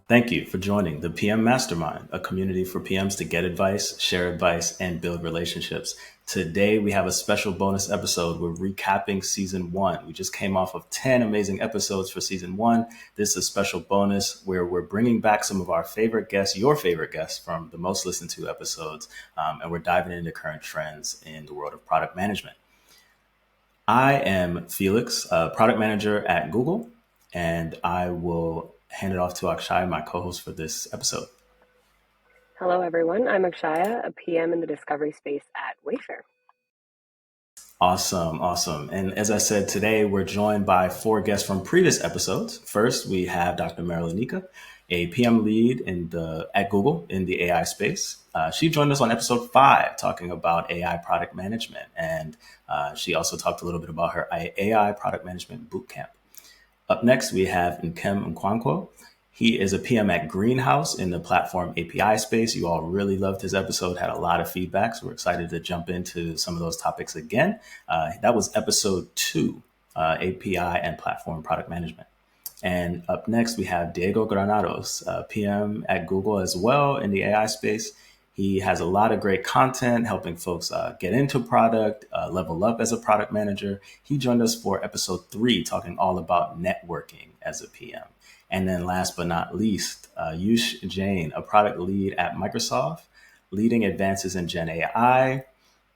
Thank you for joining the PM Mastermind, a community for PMs to get advice, share advice, and build relationships. Today, we have a special bonus episode. We're recapping season one. We just came off of 10 amazing episodes for season one. This is a special bonus where we're bringing back some of our favorite guests, your favorite guests from the most listened to episodes, and we're diving into current trends in the world of product management. I am Felix, product manager at Google, and I will hand it off to Akshay, my co-host for this episode. Hello, everyone. I'm Akshaya, a PM in the discovery space at Wayfair. Awesome. And as I said, today we're joined by four guests from previous episodes. First, we have Dr. Nika, a PM lead at Google in the AI space. She joined us on episode 5 talking about AI product management, and she also talked a little bit about her AI product management bootcamp. Up next, we have Nwankwo. He is a PM at Greenhouse in the platform API space. You all really loved his episode, had a lot of feedback, so we're excited to jump into some of those topics again. That was episode 2, API and platform product management. And up next, we have Diego Granados, PM at Google as well in the AI space. He has a lot of great content helping folks get into product, level up as a product manager. He joined us for episode 3, talking all about networking as a PM. And then last but not least, Jain, a product lead at Microsoft, leading advances in GenAI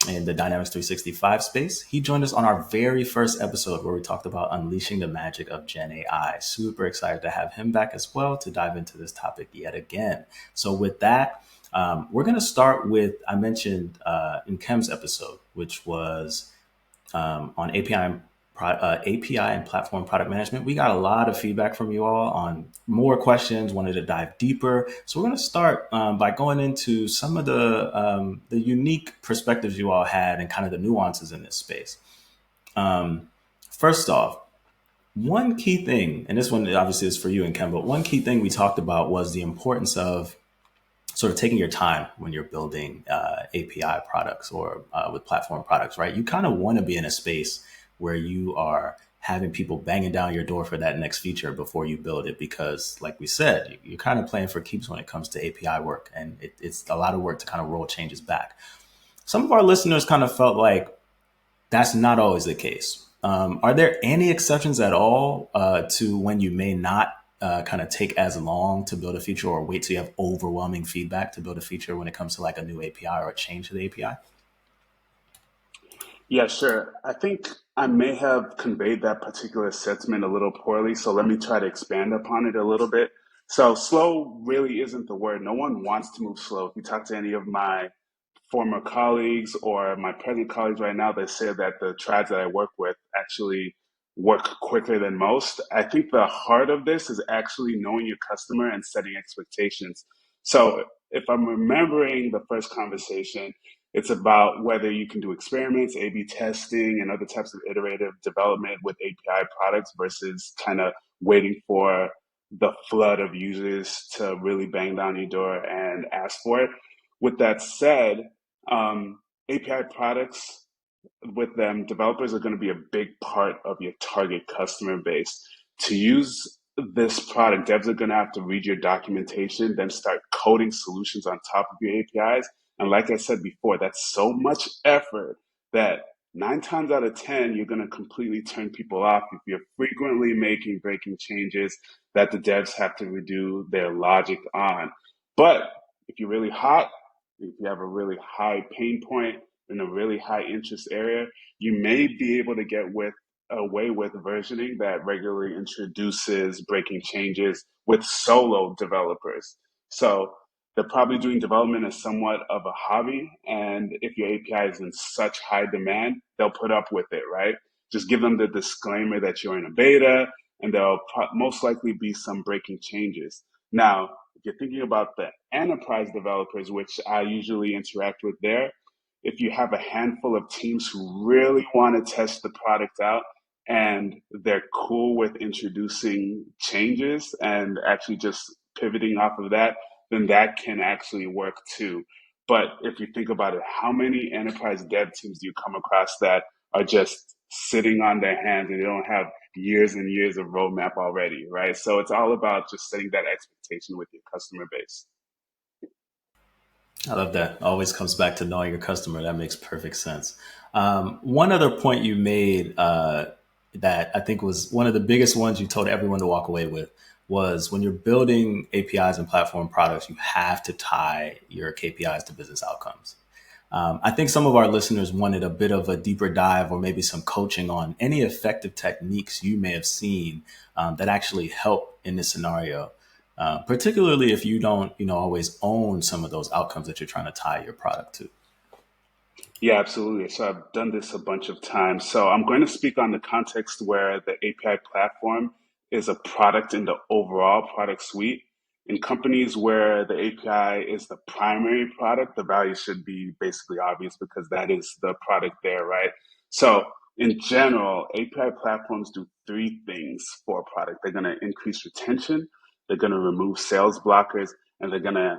in the Dynamics 365 space. He joined us on our very first episode where we talked about unleashing the magic of GenAI. Super excited to have him back as well to dive into this topic yet again. So with that, we're going to start with, I mentioned in Nkem's episode, which was on API and platform product management. We got a lot of feedback from you all on more questions, wanted to dive deeper. So we're going to start by going into some of the unique perspectives you all had and kind of the nuances in this space. First off, one key thing, and this one obviously is for you and Nkem, but one key thing we talked about was the importance of sort of taking your time when you're building API products or with platform products, right? You kind of want to be in a space where you are having people banging down your door for that next feature before you build it, because like we said, you're kind of playing for keeps when it comes to API work, and it's a lot of work to kind of roll changes back. Some of our listeners kind of felt like that's not always the case. Are there any exceptions at all to when you may not kind of take as long to build a feature, or wait till you have overwhelming feedback to build a feature when it comes to like a new API or a change to the API? Yeah, sure. I think I may have conveyed that particular sentiment a little poorly, so let me try to expand upon it a little bit. So slow really isn't the word. No one wants to move slow. If you talk to any of my former colleagues or my present colleagues right now, they say that the trads that I work with actually work quicker than most. I think the heart of this is actually knowing your customer and setting expectations. So if I'm remembering the first conversation, it's about whether you can do experiments, A/B testing, and other types of iterative development with API products versus kind of waiting for the flood of users to really bang down your door and ask for it. With that said, API products, with them, developers are going to be a big part of your target customer base. To use this product, devs are going to have to read your documentation, then start coding solutions on top of your APIs. And like I said before, that's so much effort that 9 times out of 10, you're going to completely turn people off if you're frequently making breaking changes that the devs have to redo their logic on. But if you're really hot, if you have a really high pain point in a really high interest area, you may be able to get away with versioning that regularly introduces breaking changes with solo developers. So they're probably doing development as somewhat of a hobby. And if your API is in such high demand, they'll put up with it, right? Just give them the disclaimer that you're in a beta, and there'll most likely be some breaking changes. Now, if you're thinking about the enterprise developers, which I usually interact with there, if you have a handful of teams who really want to test the product out and they're cool with introducing changes and actually just pivoting off of that, then that can actually work too. But if you think about it, how many enterprise dev teams do you come across that are just sitting on their hands and they don't have years and years of roadmap already, right? So it's all about just setting that expectation with your customer base. I love that. Always comes back to knowing your customer. That makes perfect sense. One other point you made that I think was one of the biggest ones you told everyone to walk away with was when you're building APIs and platform products, you have to tie your KPIs to business outcomes. I think some of our listeners wanted a bit of a deeper dive or maybe some coaching on any effective techniques you may have seen that actually help in this scenario, particularly if you don't, always own some of those outcomes that you're trying to tie your product to. Yeah, absolutely. So I've done this a bunch of times. So I'm going to speak on the context where the API platform is a product in the overall product suite. In companies where the API is the primary product, the value should be basically obvious because that is the product there, right? So in general, API platforms do three things for a product. They're going to increase retention, they're going to remove sales blockers, and they're going to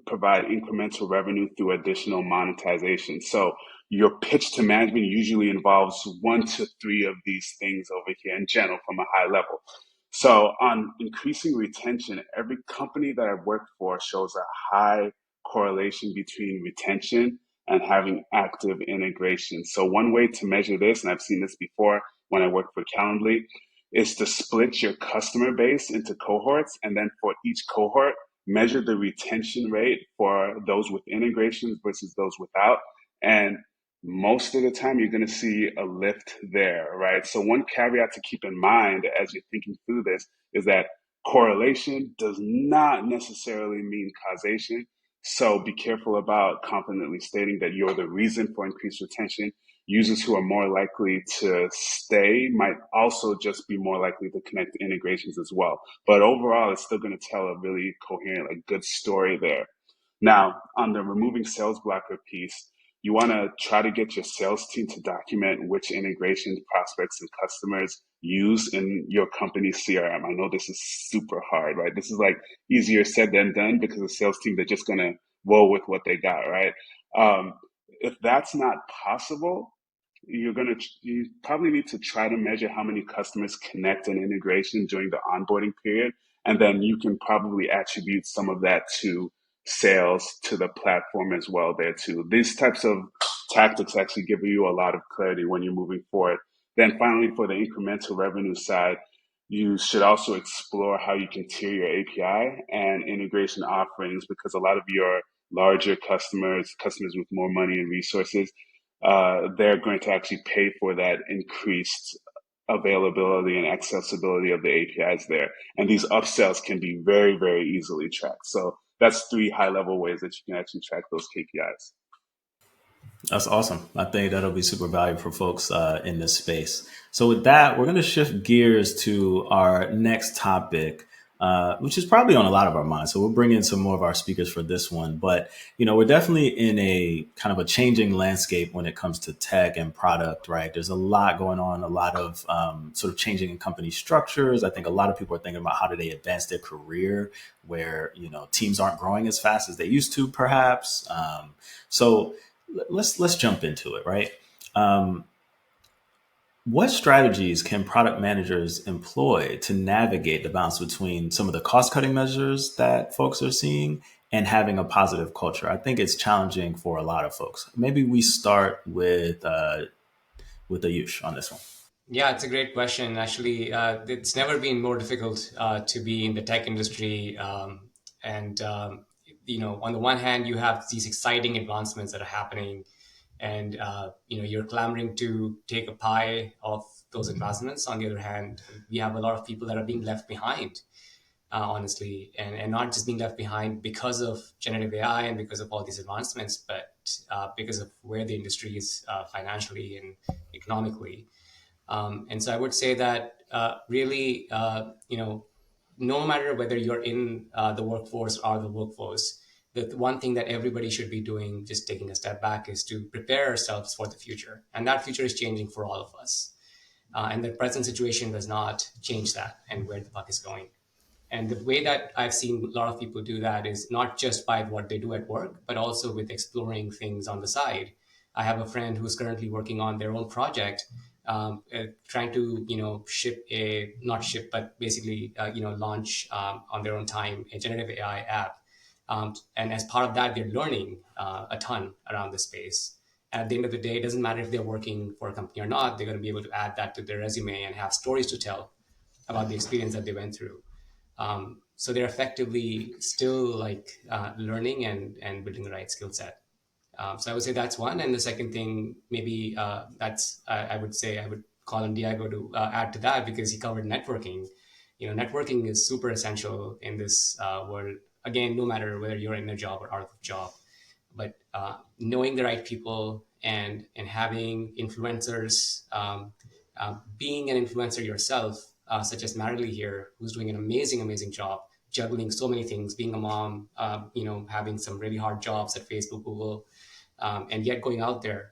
provide incremental revenue through additional monetization. So your pitch to management usually involves 1 to 3 of these things over here in general from a high level. So on increasing retention, every company that I've worked for shows a high correlation between retention and having active integration. So one way to measure this, and I've seen this before when I worked for Calendly, is to split your customer base into cohorts, and then for each cohort, measure the retention rate for those with integrations versus those without. And most of the time, you're going to see a lift there, right? So one caveat to keep in mind as you're thinking through this is that correlation does not necessarily mean causation. So be careful about confidently stating that you're the reason for increased retention. Users who are more likely to stay might also just be more likely to connect to integrations as well. But overall, it's still going to tell a really coherent, good story there. Now, on the removing sales blocker piece, you want to try to get your sales team to document which integrations prospects and customers use in your company's CRM. I know this is super hard, right? This is easier said than done because the sales team, they're just going to roll with what they got, right? If that's not possible, you probably need to try to measure how many customers connect an integration during the onboarding period, and then you can probably attribute some of that to sales to the platform as well there too. These types of tactics actually give you a lot of clarity when you're moving forward. Then finally, for the incremental revenue side, you should also explore how you can tier your API and integration offerings, because a lot of your larger customers with more money and resources, they're going to actually pay for that increased availability and accessibility of the APIs there. And these upsells can be very, very easily tracked. So that's 3 high level ways that you can actually track those KPIs. That's awesome. I think that'll be super valuable for folks in this space. So with that, we're going to shift gears to our next topic, which is probably on a lot of our minds. So we'll bring in some more of our speakers for this one. But, we're definitely in a kind of a changing landscape when it comes to tech and product, right? There's a lot going on, a lot of sort of changing in company structures. I think a lot of people are thinking about how do they advance their career where, teams aren't growing as fast as they used to, perhaps. So let's jump into it, right? What strategies can product managers employ to navigate the balance between some of the cost-cutting measures that folks are seeing and having a positive culture? I think it's challenging for a lot of folks. Maybe we start with Ayush on this one. Yeah, it's a great question. Actually, it's never been more difficult to be in the tech industry. On the one hand, you have these exciting advancements that are happening, and you're clamoring to take a pie of those advancements. On the other hand, we have a lot of people that are being left behind, honestly, and not just being left behind because of generative AI and because of all these advancements, but because of where the industry is financially and economically. And so I would say that really, no matter whether you're in the workforce or the workforce, the one thing that everybody should be doing, just taking a step back, is to prepare ourselves for the future. And that future is changing for all of us. And the present situation does not change that and where the puck is going. And the way that I've seen a lot of people do that is not just by what they do at work, but also with exploring things on the side. I have a friend who's currently working on their own project trying to not ship, but basically launch on their own time a generative AI app. And as part of that, they're learning a ton around the space. And at the end of the day, it doesn't matter if they're working for a company or not. They're going to be able to add that to their resume and have stories to tell about the experience that they went through. So they're effectively still learning and building the right skill set. So I would say that's one. And the second thing, maybe I would say I would call on Diego to add to that, because he covered networking. Networking is super essential in this world. Again, no matter whether you're in a job or out of a job, but knowing the right people and having influencers, being an influencer yourself, such as Marilee here, who's doing an amazing job juggling so many things, being a mom, having some really hard jobs at Facebook, Google, and yet going out there.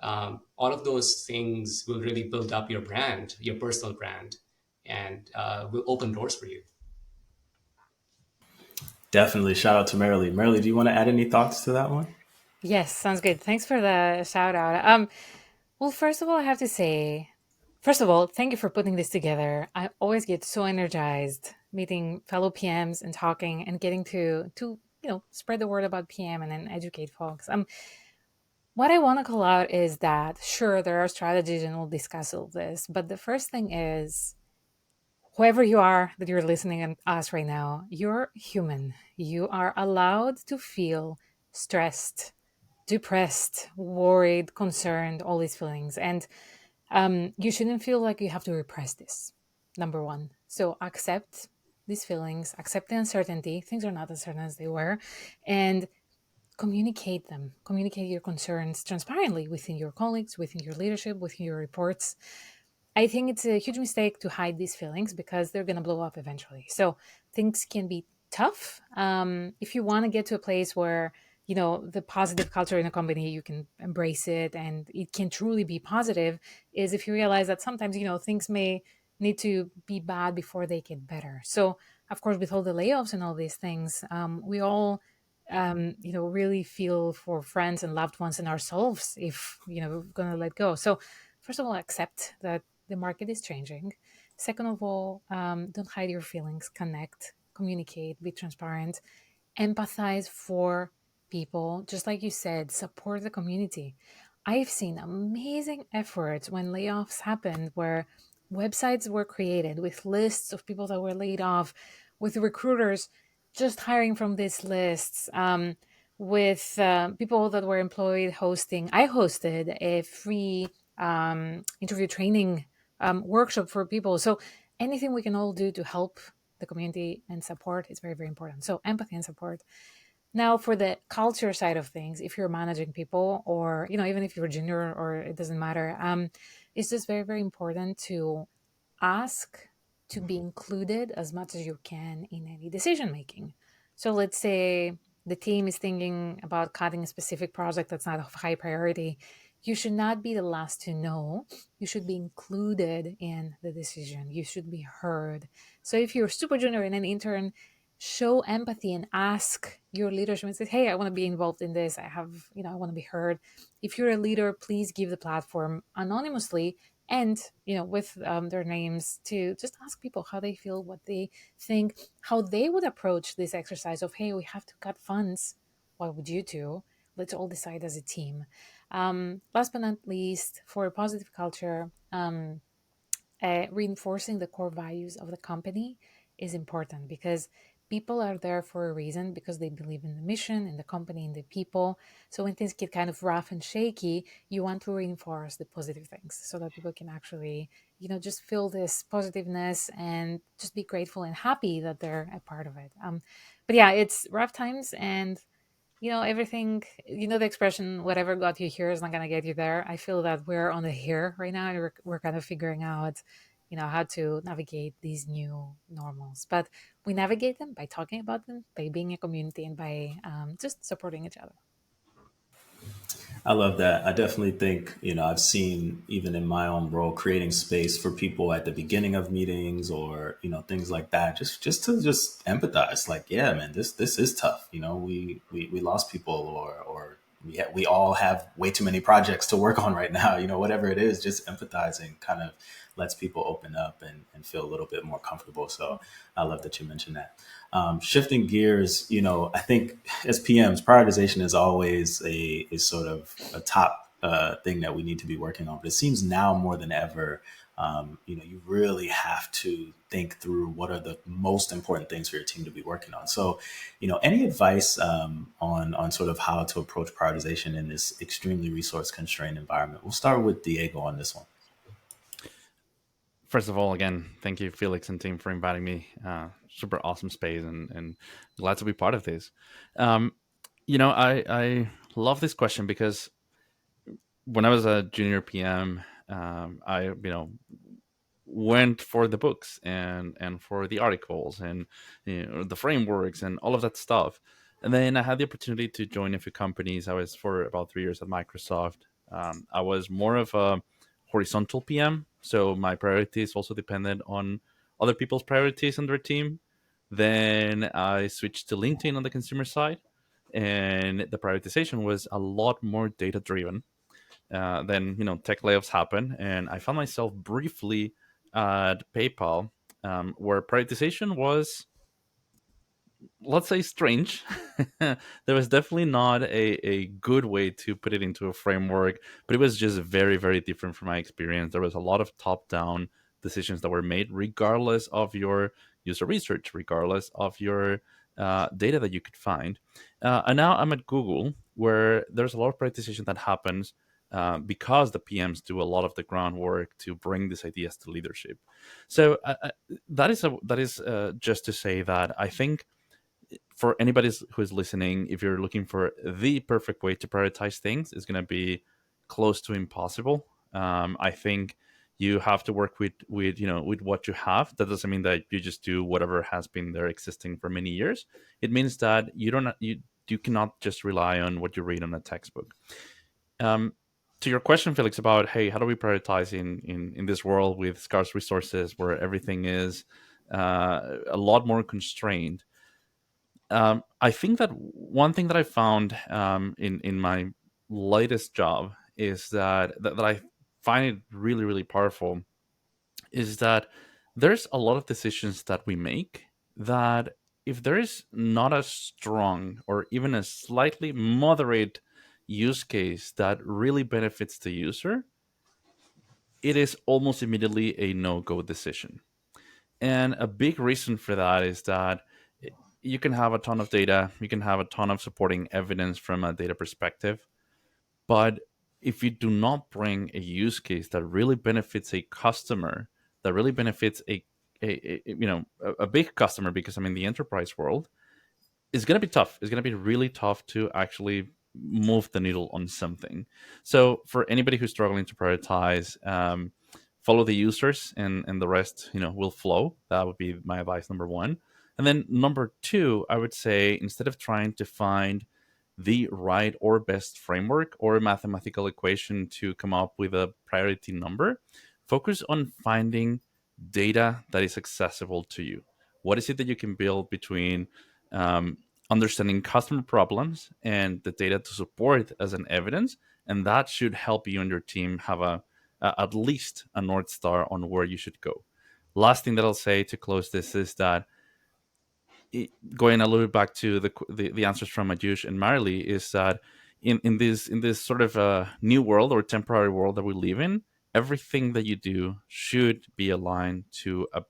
All of those things will really build up your brand, your personal brand, and will open doors for you. Definitely. Shout out to Marilee. Marilee, do you want to add any thoughts to that one? Yes, sounds good. Thanks for the shout out. Well, first of all, I have to say, thank you for putting this together. I always get so energized meeting fellow PMs and talking and getting to spread the word about PM and then educate folks. What I want to call out is that sure, there are strategies and we'll discuss all this, but the first thing is, whoever you are that you're listening to us right now, you're human. You are allowed to feel stressed, depressed, worried, concerned, all these feelings. And you shouldn't feel like you have to repress this, number one. So accept these feelings, accept the uncertainty. Things are not as certain as they were. And communicate them. Communicate your concerns transparently within your colleagues, within your leadership, within your reports. I think it's a huge mistake to hide these feelings because they're going to blow up eventually. So things can be tough. If you want to get to a place where, the positive culture in a company, you can embrace it and it can truly be positive, is if you realize that sometimes, things may need to be bad before they get better. So, of course, with all the layoffs and all these things, we all, really feel for friends and loved ones and ourselves if, we're going to let go. So, first of all, accept that the market is changing. Second of all, don't hide your feelings, connect, communicate, be transparent, empathize for people. Just like you said, support the community. I've seen amazing efforts when layoffs happened where websites were created with lists of people that were laid off, with recruiters just hiring from these lists, with people that were employed hosting. I hosted a free interview training workshop for people. So anything we can all do to help the community and support is very, very important. So empathy and support. Now, for the culture side of things, if you're managing people or, even if you're junior or it doesn't matter, it's just very, very important to ask to be included as much as you can in any decision making. So let's say the team is thinking about cutting a specific project that's not of high priority. You should not be the last to know. You should be included in the decision. You should be heard. So if you're super junior and an intern, show empathy and ask your leadership and say, hey, I want to be involved in this. I want to be heard. If you're a leader, please give the platform anonymously and, with their names, to just ask people how they feel, what they think, how they would approach this exercise of, hey, we have to cut funds. What would you do? Let's all decide as a team. Last but not least, for a positive culture, reinforcing the core values of the company is important because people are there for a reason, because they believe in the mission, in the company, in the people. So when things get kind of rough and shaky, you want to reinforce the positive things so that people can actually, just feel this positiveness and just be grateful and happy that they're a part of it. But yeah, it's rough times and everything, the expression, whatever got you here is not going to get you there. I feel that we're on the here right now and we're kind of figuring out, how to navigate these new normals. But we navigate them by talking about them, by being a community, and by just supporting each other. I love that. I definitely think, I've seen even in my own role, creating space for people at the beginning of meetings or, things like that, just to empathize. Like, yeah, man, this is tough. We lost people or we all have way too many projects to work on right now. Whatever it is, just empathizing kind of lets people open up and feel a little bit more comfortable. So I love that you mentioned that. Shifting gears, I think as PMs, prioritization is always a sort of a top thing that we need to be working on. But it seems now more than ever, you really have to think through what are the most important things for your team to be working on. So, any advice on sort of how to approach prioritization in this extremely resource constrained environment? We'll start with Diego on this one. First of all, again, thank you, Felix and team, for inviting me. Super awesome space, and glad to be part of this. I love this question because when I was a junior PM, I went for the books and for the articles and the frameworks and all of that stuff. And then I had the opportunity to join a few companies. I was for about 3 years at Microsoft. I was more of a horizontal PM, so my priorities also depended on other people's priorities on their team. Then I switched to LinkedIn on the consumer side, and the prioritization was a lot more data driven. Then tech layoffs happened, and I found myself briefly at PayPal, where prioritization was, let's say, strange. There was definitely not a good way to put it into a framework, but it was just very, very different from my experience. There was a lot of top-down decisions that were made, regardless of your user research, regardless of your data that you could find. And now I'm at Google, where there's a lot of prioritization that happens because the PMs do a lot of the groundwork to bring these ideas to leadership. So that is just to say that I think for anybody who is listening, if you're looking for the perfect way to prioritize things, it's going to be close to impossible. I think you have to work with what you have. That doesn't mean that you just do whatever has been there existing for many years. It means that you cannot just rely on what you read on a textbook. To your question, Felix, about, hey, how do we prioritize in this world with scarce resources where everything is a lot more constrained? I think that one thing that I found in my latest job is that I find it really, really powerful, is that there's a lot of decisions that we make that if there is not a strong or even a slightly moderate use case that really benefits the user, it is almost immediately a no-go decision. And a big reason for that is that you can have a ton of data, you can have a ton of supporting evidence from a data perspective, but if you do not bring a use case that really benefits a customer, that really benefits a big customer, because I'm in the enterprise world, it's going to be tough. It's going to be really tough to actually move the needle on something. So for anybody who's struggling to prioritize, follow the users, and the rest, will flow. That would be my advice, number one. And then number two, I would say, instead of trying to find the right or best framework or mathematical equation to come up with a priority number, focus on finding data that is accessible to you. What is it that you can build between understanding customer problems and the data to support as an evidence? And that should help you and your team have at least a North Star on where you should go. Last thing that I'll say to close this is that, going a little bit back to the answers from Ayush and Marley, is that in this sort of new world or temporary world that we live in, everything that you do should be aligned to a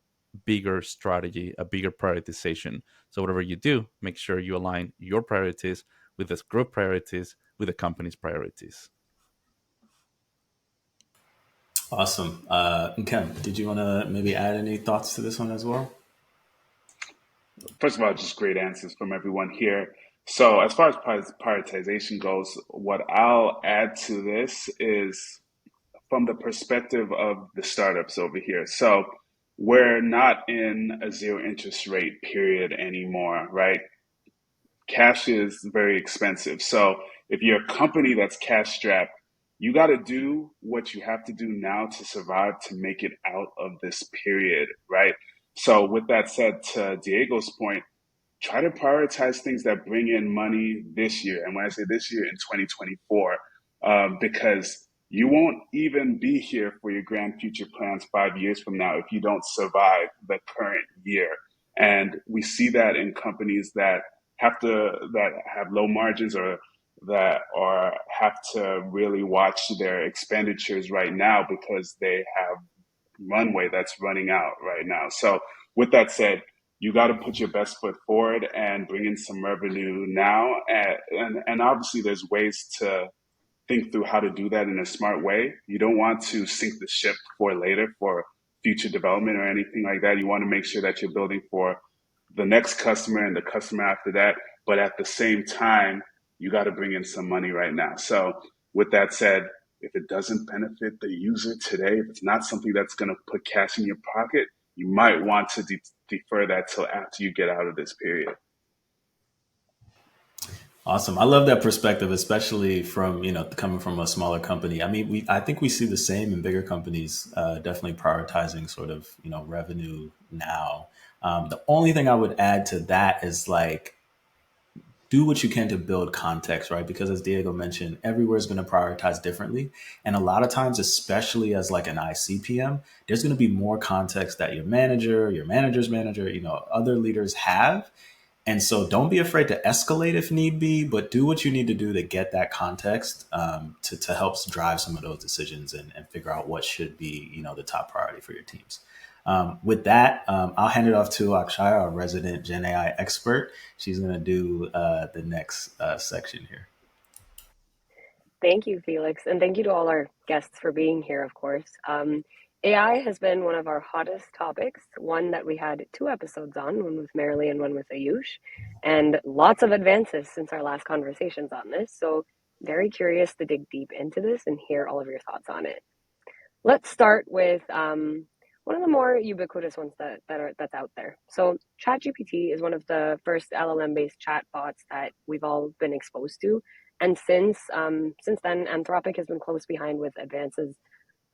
bigger strategy, a bigger prioritization. So whatever you do, make sure you align your priorities with this group priorities, with the company's priorities. Awesome. Nkem, did you want to maybe add any thoughts to this one as well? First of all, just great answers from everyone here. So as far as prioritization goes, what I'll add to this is from the perspective of the startups over here. So we're not in a zero interest rate period anymore, right? Cash is very expensive. So if you're a company that's cash strapped, you got to do what you have to do now to survive, to make it out of this period, right? So with that said, to Diego's point, try to prioritize things that bring in money this year. And when I say this year, in 2024, because you won't even be here for your grand future plans 5 years from now if you don't survive the current year. And we see that in companies that have low margins, or that or have to really watch their expenditures right now because they have runway that's running out right now. So with that said, you got to put your best foot forward and bring in some revenue now. And obviously there's ways to think through how to do that in a smart way. You don't want to sink the ship for later, for future development or anything like that. You want to make sure that you're building for the next customer and the customer after that. But at the same time, you got to bring in some money right now. So with that said, if it doesn't benefit the user today, if it's not something that's going to put cash in your pocket, you might want to defer that till after you get out of this period. Awesome. I love that perspective, especially from, coming from a smaller company. I mean, I think we see the same in bigger companies, definitely prioritizing sort of, revenue now. The only thing I would add to that is like, do what you can to build context, right? Because as Diego mentioned, everywhere is going to prioritize differently. And a lot of times, especially as like an ICPM, there's going to be more context that your manager, your manager's manager, other leaders have. And so don't be afraid to escalate if need be, but do what you need to do to get that context, to help drive some of those decisions and figure out what should be, the top priority for your teams. With that, I'll hand it off to Akshaya, our resident GenAI expert. She's going to do the next section here. Thank you, Felix. And thank you to all our guests for being here, of course. AI has been one of our hottest topics, one that we had 2 episodes on, one with Marilee and one with Ayush, and lots of advances since our last conversations on this. So very curious to dig deep into this and hear all of your thoughts on it. Let's start with one of the more ubiquitous ones that's out there. So ChatGPT is one of the first LLM-based chatbots that we've all been exposed to. And since then, Anthropic has been close behind with advances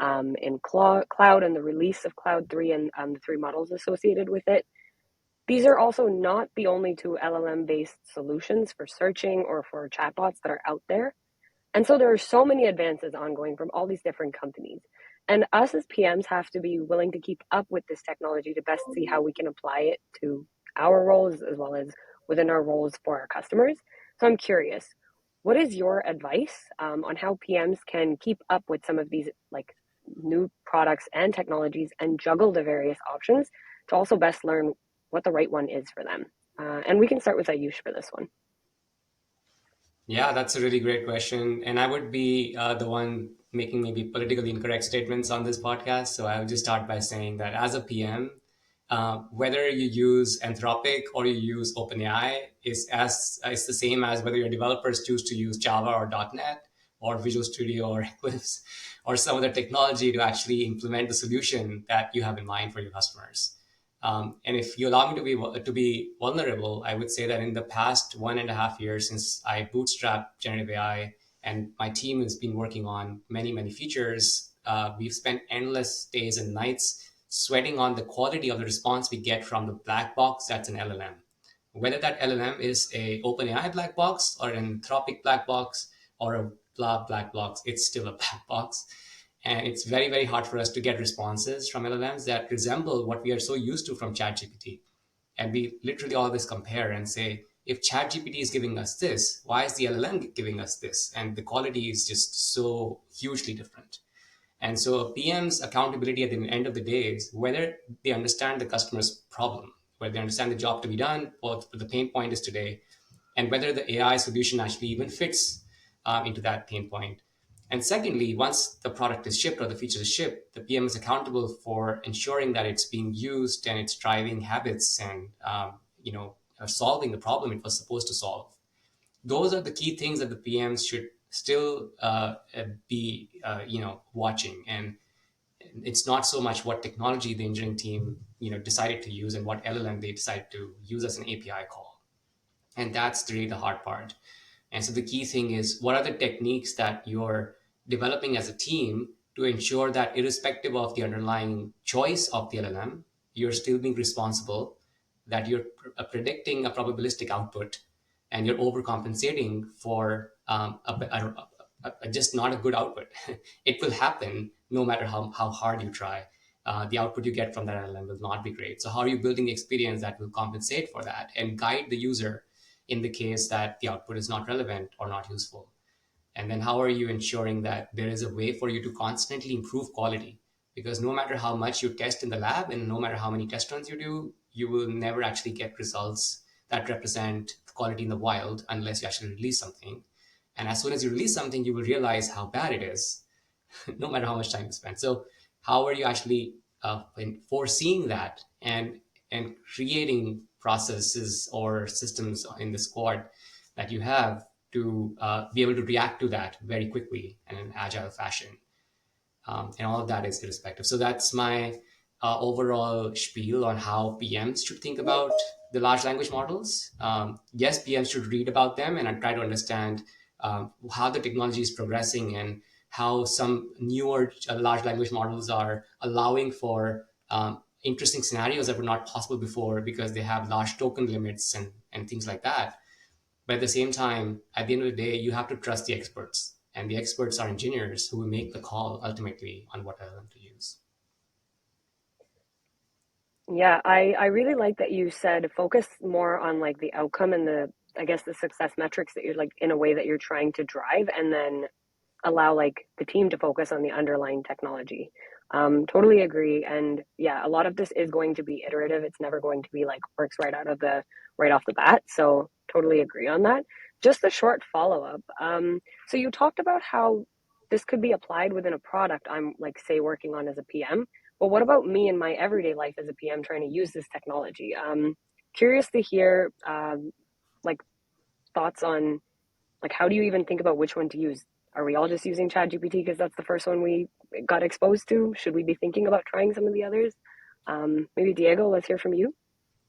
in Cloud and the release of Cloud 3 and the 3 models associated with it. These are also not the only 2 LLM-based solutions for searching or for chatbots that are out there. And so there are so many advances ongoing from all these different companies. And us as PMs have to be willing to keep up with this technology to best see how we can apply it to our roles as well as within our roles for our customers. So I'm curious, what is your advice on how PMs can keep up with some of these like new products and technologies and juggle the various options to also best learn what the right one is for them? And we can start with Ayush for this one. Yeah, that's a really great question. And I would be the one making maybe politically incorrect statements on this podcast. So I would just start by saying that as a PM, whether you use Anthropic or you use OpenAI is the same as whether your developers choose to use Java or .NET or Visual Studio or Eclipse or some other technology to actually implement the solution that you have in mind for your customers. And if you allow me to be vulnerable, I would say that in the past 1.5 years since I bootstrapped generative AI and my team has been working on many, many features, we've spent endless days and nights sweating on the quality of the response we get from the black box that's an LLM. Whether that LLM is a OpenAI black box or an Anthropic black box or a blah black box, it's still a black box. And it's very, very hard for us to get responses from LLMs that resemble what we are so used to from ChatGPT. And we literally always compare and say, if ChatGPT is giving us this, why is the LLM giving us this? And the quality is just so hugely different. And so a PM's accountability at the end of the day is whether they understand the customer's problem, whether they understand the job to be done, what the pain point is today, and whether the AI solution actually even fits into that pain point. And secondly, once the product is shipped or the feature is shipped, the PM is accountable for ensuring that it's being used and it's driving habits and solving the problem it was supposed to solve. Those are the key things that the PMs should still be watching. And it's not so much what technology the engineering team decided to use and what LLM they decided to use as an API call. And that's really the hard part. And so the key thing is, what are the techniques that you're developing as a team to ensure that irrespective of the underlying choice of the LLM, you're still being responsible, that you're predicting a probabilistic output and you're overcompensating for just not a good output. It will happen no matter how hard you try. The output you get from that LLM will not be great. So how are you building the experience that will compensate for that and guide the user in the case that the output is not relevant or not useful? And then how are you ensuring that there is a way for you to constantly improve quality? Because no matter how much you test in the lab and no matter how many test runs you do, you will never actually get results that represent quality in the wild unless you actually release something. And as soon as you release something, you will realize how bad it is, no matter how much time you spend. So how are you actually foreseeing that and creating processes or systems in the squad that you have to be able to react to that very quickly and in an agile fashion? And all of that is irrespective. So that's my overall spiel on how PMs should think about the large language models. Yes, PMs should read about them and try to understand how the technology is progressing and how some newer large language models are allowing for interesting scenarios that were not possible before because they have large token limits and things like that. But at the same time, at the end of the day, you have to trust the experts. And the experts are engineers who will make the call ultimately on what LLM to use. Yeah, I really like that you said focus more on like the outcome and the, I guess, the success metrics that you're like in a way that you're trying to drive, and then allow like the team to focus on the underlying technology. Totally agree. And yeah, a lot of this is going to be iterative. It's never going to be like works right off the bat. So totally agree on that. Just a short follow up. So you talked about how this could be applied within a product I'm like say working on as a PM. But what about me in my everyday life as a PM trying to use this technology? Curious to hear like thoughts on like how do you even think about which one to use? Are we all just using ChatGPT because that's the first one we got exposed to? Should we be thinking about trying some of the others? Maybe Diego, let's hear from you.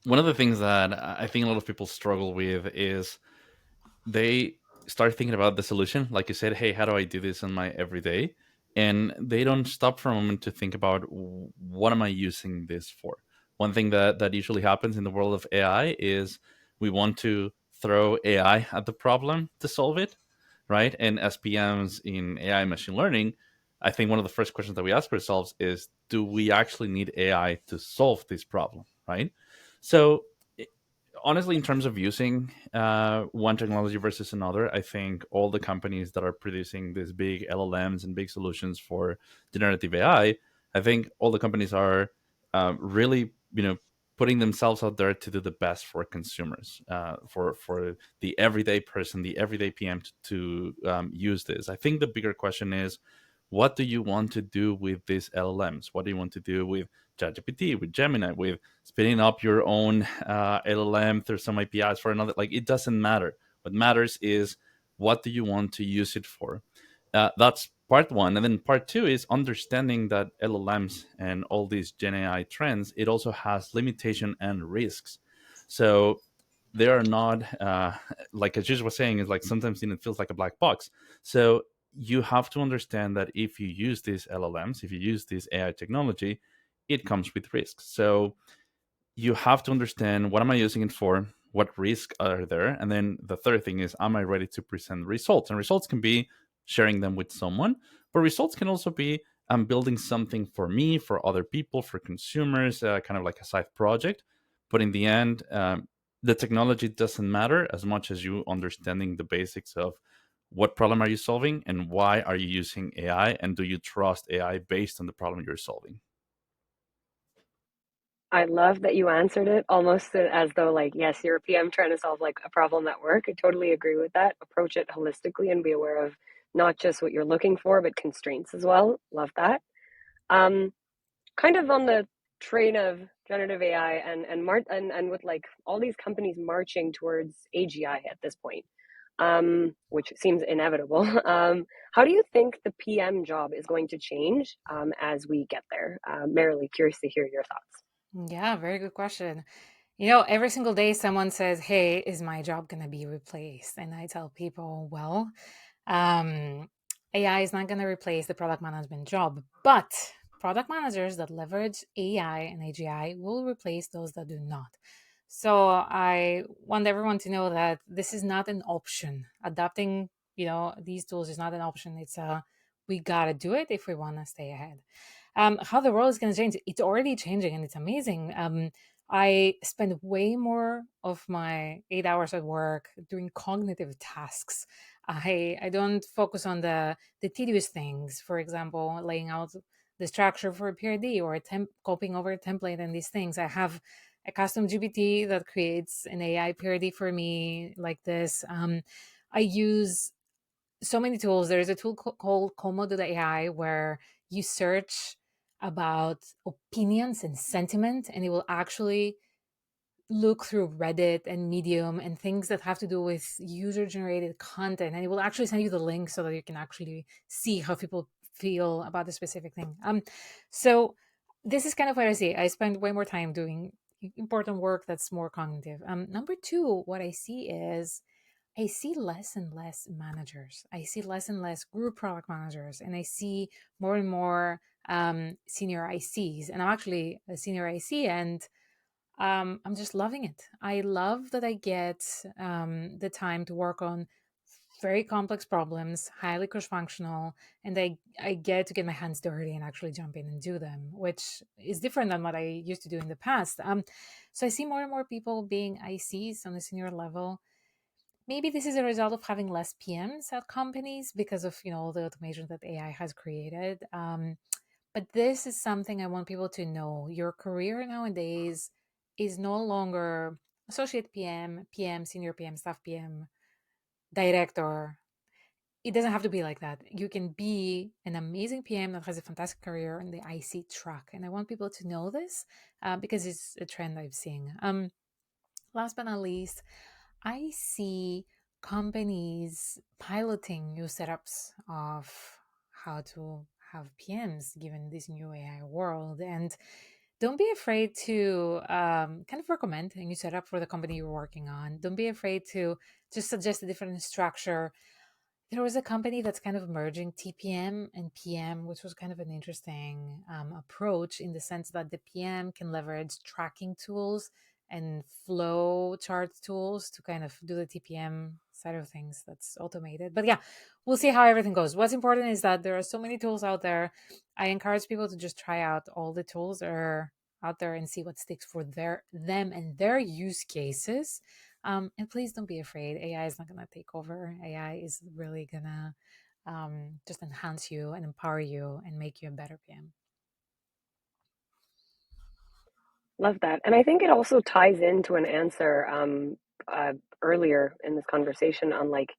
One of the things that I think a lot of people struggle with is they start thinking about the solution. Like you said, hey, how do I do this in my everyday? And they don't stop for a moment to think about what am I using this for? One thing that usually happens in the world of AI is we want to throw AI at the problem to solve it, right? And as PMs in AI machine learning, I think one of the first questions that we ask ourselves is, do we actually need AI to solve this problem, right? So honestly, in terms of using one technology versus another, I think all the companies that are producing these big LLMs and big solutions for generative I think all the companies are really, putting themselves out there to do the best for consumers, for the everyday person, the everyday PM to use this. I think the bigger question is, what do you want to do with these LLMs? What do you want to do with ChatGPT, with Gemini, with spinning up your own LLM through some APIs for another? Like, it doesn't matter. What matters is, what do you want to use it for? That's part one. And then part two is understanding that LLMs and all these Gen AI trends, it also has limitation and risks. So they are not, like Ajish was saying, is like sometimes it feels like a black box. So you have to understand that if you use these LLMs, if you use this AI technology, it comes with risks. So you have to understand, what am I using it for? What risks are there? And then the third thing is, am I ready to present results? And results can be sharing them with someone, but results can also be, I'm building something for me, for other people, for consumers, kind of like a side project. But in the end, the technology doesn't matter as much as you understanding the basics of what problem are you solving and why are you using AI, and do you trust AI based on the problem you're solving. I love that you answered it almost as though like, yes, you're a PM trying to solve like a problem at work. I totally agree with that. Approach it holistically and be aware of not just what you're looking for, but constraints as well. Love that. Kind of on the train of generative AI and with like all these companies marching towards AGI at this point, which seems inevitable. How do you think the PM job is going to change as we get there? Marilee, curious to hear your thoughts. Yeah, very good question. Every single day someone says, hey, is my job going to be replaced? And I tell people, well, AI is not going to replace the product management job, but product managers that leverage AI and AGI will replace those that do not. So I want everyone to know that this is not an option. Adopting, these tools is not an option. It's we gotta do it if we want to stay ahead. How the world is going to change? It's already changing, and it's amazing. I spend way more of my 8 hours at work doing cognitive tasks. I don't focus on the tedious things. For example, laying out the structure for a PRD or copying over a template and these things. I have a custom GPT that creates an AI PRD for me like this. I use so many tools. There's a tool called Como.ai where you search about opinions and sentiment, and it will actually look through Reddit and Medium and things that have to do with user generated content. And it will actually send you the link so that you can actually see how people feel about the specific thing. So this is kind of what I see. I spend way more time doing important work that's more cognitive. Number two, what I see is I see less and less managers. I see less and less group product managers, and I see more and more senior ICs. And I'm actually a senior IC, and I'm just loving it. I love that I get the time to work on very complex problems, highly cross-functional, and I get to get my hands dirty and actually jump in and do them, which is different than what I used to do in the past. So I see more and more people being ICs on the senior level. Maybe this is a result of having less PMs at companies because of all the automation that AI has created. But this is something I want people to know. Your career nowadays is no longer associate PM, PM, senior PM, staff PM, director. It doesn't have to be like that. You can be an amazing PM that has a fantastic career in the IC track. And I want people to know this because it's a trend I've seen. Last but not least, I see companies piloting new setups of how to have PMs given this new AI world. And don't be afraid to kind of recommend a new setup for the company you're working on. Don't be afraid to just suggest a different structure. There was a company that's kind of merging TPM and PM, which was kind of an interesting approach in the sense that the PM can leverage tracking tools and flow chart tools to kind of do the TPM side of things that's automated. But yeah, we'll see how everything goes. What's important is that there are so many tools out there. I encourage people to just try out all the tools that are out there and see what sticks for them and their use cases. And please don't be afraid. AI is not going to take over. AI is really going to just enhance you and empower you and make you a better PM. Love that. And I think it also ties into an answer earlier in this conversation on like,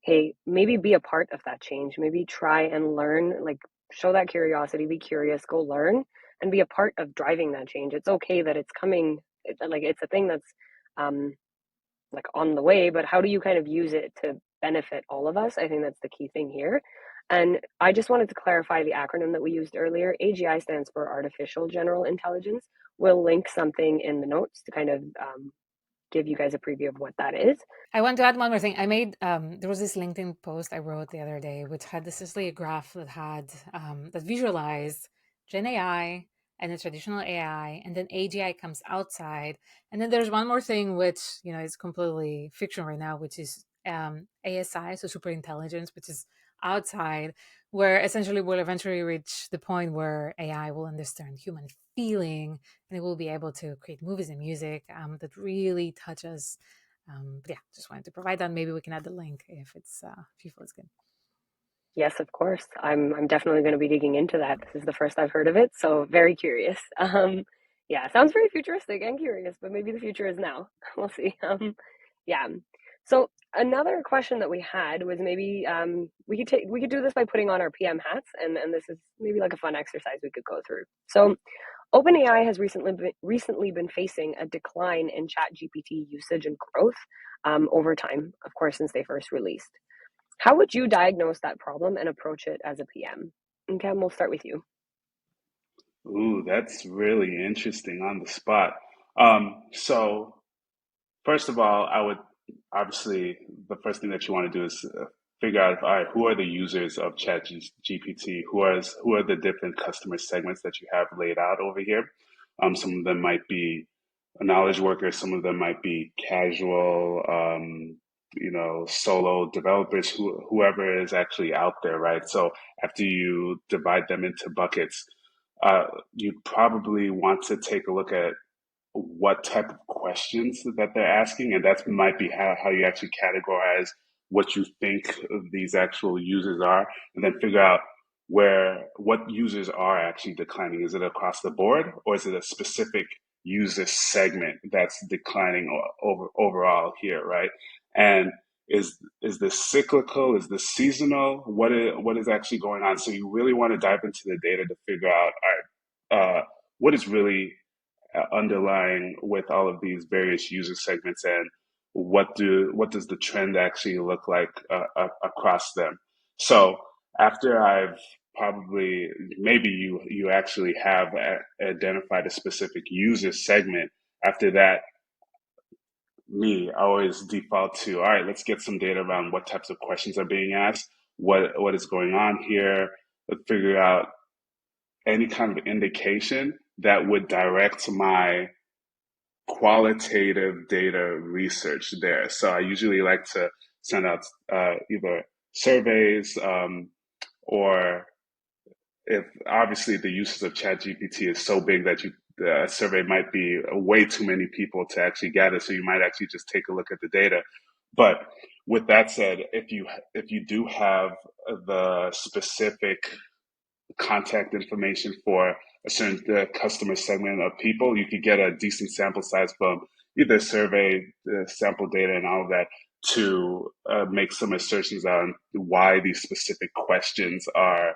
hey, maybe be a part of that change. Maybe try and learn, like show that curiosity, be curious, go learn and be a part of driving that change. It's okay that it's coming, it's a thing that's like on the way, but how do you kind of use it to benefit all of us? I think that's the key thing here. And I just wanted to clarify the acronym that we used earlier. AGI stands for Artificial General Intelligence. We'll link something in the notes to kind of give you guys a preview of what that is. I want to add one more thing. I made there was this LinkedIn post I wrote the other day, which had essentially a graph that had that visualized GenAI and the traditional AI, and then AGI comes outside, and then there's one more thing which is completely fictional right now, which is ASI, so super intelligence, which is outside, where essentially we'll eventually reach the point where AI will understand human feeling and it will be able to create movies and music that really touch us. But yeah, just wanted to provide that. Maybe we can add the link if you feel it's good. Yes, of course. I'm definitely going to be digging into that. This is the first I've heard of it, so very curious. Yeah, sounds very futuristic and curious, but maybe the future is now. We'll see. Yeah. So another question that we had was maybe we could do this by putting on our PM hats, and this is maybe like a fun exercise we could go through. So OpenAI has recently been facing a decline in ChatGPT usage and growth over time, of course, since they first released. How would you diagnose that problem and approach it as a PM? Nkem, we'll start with you. Ooh, that's really interesting on the spot. So first of all, I would obviously the first thing that you want to do is figure out, all right, who are the users of ChatGPT? Who are the different customer segments that you have laid out over here? Some of them might be knowledge workers. Some of them might be casual, solo developers, whoever is actually out there, right? So after you divide them into buckets, you'd probably want to take a look at what type of questions that they're asking, and that might be how you actually categorize what you think these actual users are, and then figure out what users are actually declining. Is it across the board, or is it a specific user segment that's declining overall here, right? And is this cyclical? Is this seasonal? What is actually going on? So you really want to dive into the data to figure out, all right, what is really underlying with all of these various user segments, and what does the trend actually look like across them. So after I've probably, maybe you actually have identified a specific user segment, after that, I always default to, all right, let's get some data around what types of questions are being asked, what is going on here. Let's figure out any kind of indication that would direct my qualitative data research there. So I usually like to send out either surveys, or if obviously the uses of ChatGPT is so big that a survey might be way too many people to actually gather. So you might actually just take a look at the data. But with that said, if you do have the specific contact information for a certain customer segment of people, you could get a decent sample size from either survey, sample data, and all of that to make some assertions on why these specific questions are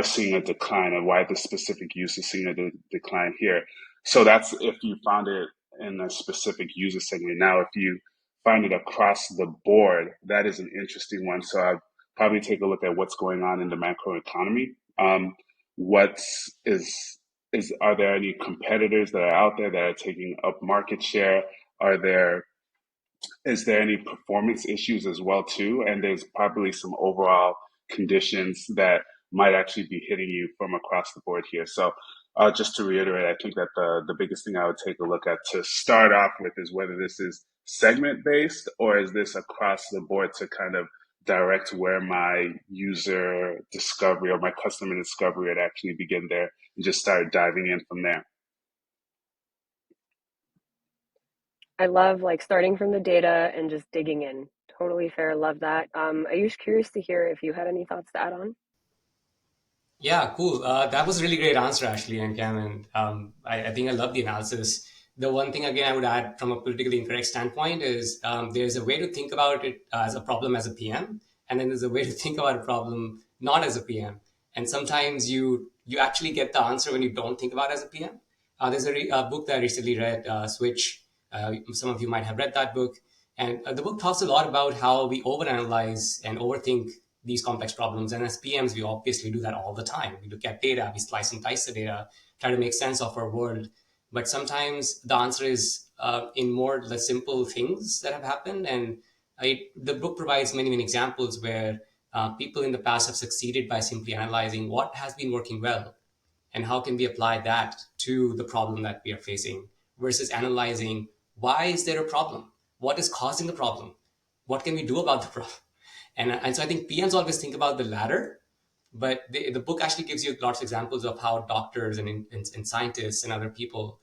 seeing a decline, and why the specific use is seeing a decline here. So that's if you found it in a specific user segment. Now, if you find it across the board, that is an interesting one. So I'd probably take a look at what's going on in the macro economy. Are there any competitors that are out there that are taking up market share? Is there any performance issues as well too? And there's probably some overall conditions that might actually be hitting you from across the board here. So just to reiterate, I think that the biggest thing I would take a look at to start off with is whether this is segment based, or is this across the board to kind of direct where my user discovery or my customer discovery would actually begin there, and just start diving in from there. I love starting from the data and just digging in. Totally fair. Love that. Ayush, curious to hear if you had any thoughts to add on. Yeah, cool. That was a really great answer, actually, and Cam. And I think I love the analysis. The one thing, again, I would add from a politically incorrect standpoint is there's a way to think about it as a problem as a PM, and then there's a way to think about a problem not as a PM. And sometimes you actually get the answer when you don't think about it as a PM. There's a book that I recently read, Switch. Some of you might have read that book. And the book talks a lot about how we overanalyze and overthink these complex problems. And as PMs, we obviously do that all the time. We look at data, we slice and dice the data, try to make sense of our world. But sometimes the answer is in more the simple things that have happened. And the book provides many, many examples where people in the past have succeeded by simply analyzing what has been working well and how can we apply that to the problem that we are facing, versus analyzing why is there a problem? What is causing the problem? What can we do about the problem? And so I think PMs always think about the latter, but the book actually gives you lots of examples of how doctors and scientists and other people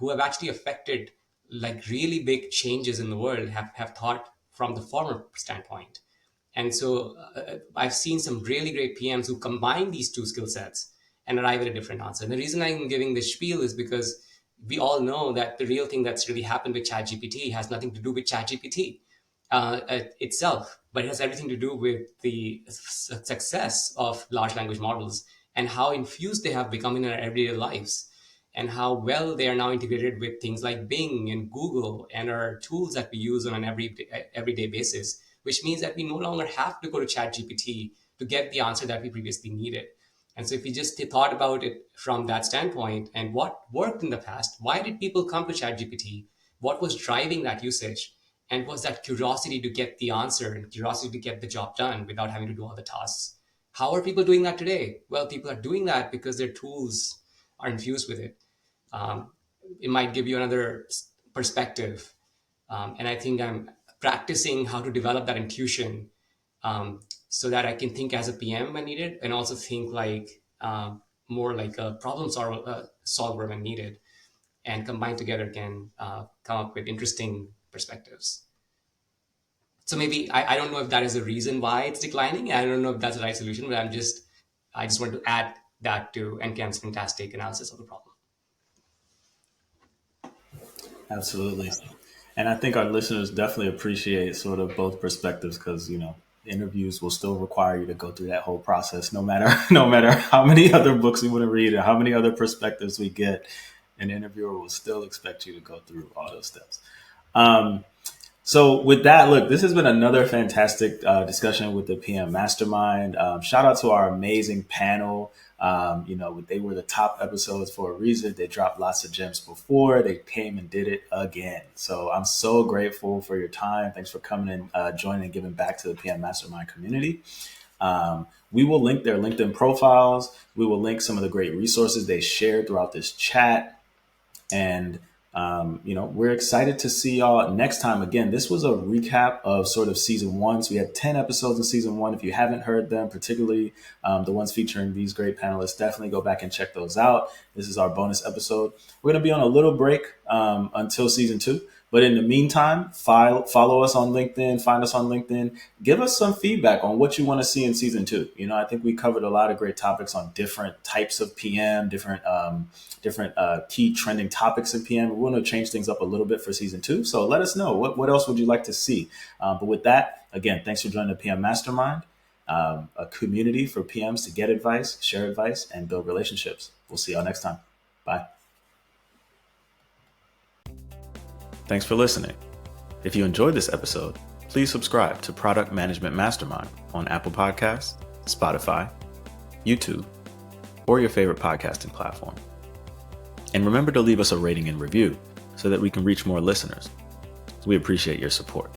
who have actually affected really big changes in the world have thought from the former standpoint. And so I've seen some really great PMs who combine these two skill sets and arrive at a different answer. And the reason I'm giving this spiel is because we all know that the real thing that's really happened with ChatGPT has nothing to do with ChatGPT itself, but it has everything to do with the success of large language models and how infused they have become in our everyday lives, and how well they are now integrated with things like Bing and Google and our tools that we use on an everyday basis, which means that we no longer have to go to ChatGPT to get the answer that we previously needed. And so if you just thought about it from that standpoint and what worked in the past, why did people come to ChatGPT? What was driving that usage? And was that curiosity to get the answer and curiosity to get the job done without having to do all the tasks? How are people doing that today? Well, people are doing that because their tools are infused with it. it might give you another perspective. And I think I'm practicing how to develop that intuition, so that I can think as a PM when needed, and also think like more like a problem solver when needed, and combined together can come up with interesting perspectives. So maybe I don't know if that is the reason why it's declining. I don't know if that's the right solution, but I just want to add that to Nkem's fantastic analysis of the problem. Absolutely. And I think our listeners definitely appreciate sort of both perspectives because, interviews will still require you to go through that whole process, no matter no matter how many other books we want to read or how many other perspectives we get. An interviewer will still expect you to go through all those steps. So with that, look, this has been another fantastic discussion with the PM Mastermind. Shout out to our amazing panel. They were the top episodes for a reason. They dropped lots of gems before. They came and did it again. So I'm so grateful for your time. Thanks for coming and joining and giving back to the PM Mastermind community. We will link their LinkedIn profiles. We will link some of the great resources they shared throughout this chat. And we're excited to see y'all next time. Again, this was a recap of sort of season 1. So we had 10 episodes in season 1. If you haven't heard them, particularly the ones featuring these great panelists, definitely go back and check those out. This is our bonus episode. We're going to be on a little break until season 2. But in the meantime, follow us on LinkedIn, find us on LinkedIn. Give us some feedback on what you want to see in season 2. I think we covered a lot of great topics on different types of PM, different key trending topics in PM. We want to change things up a little bit for season 2. So let us know. What else would you like to see? But with that, again, thanks for joining the PM Mastermind, a community for PMs to get advice, share advice, and build relationships. We'll see y'all next time. Bye. Thanks for listening. If you enjoyed this episode, please subscribe to Product Management Mastermind on Apple Podcasts, Spotify, YouTube, or your favorite podcasting platform. And remember to leave us a rating and review so that we can reach more listeners. We appreciate your support.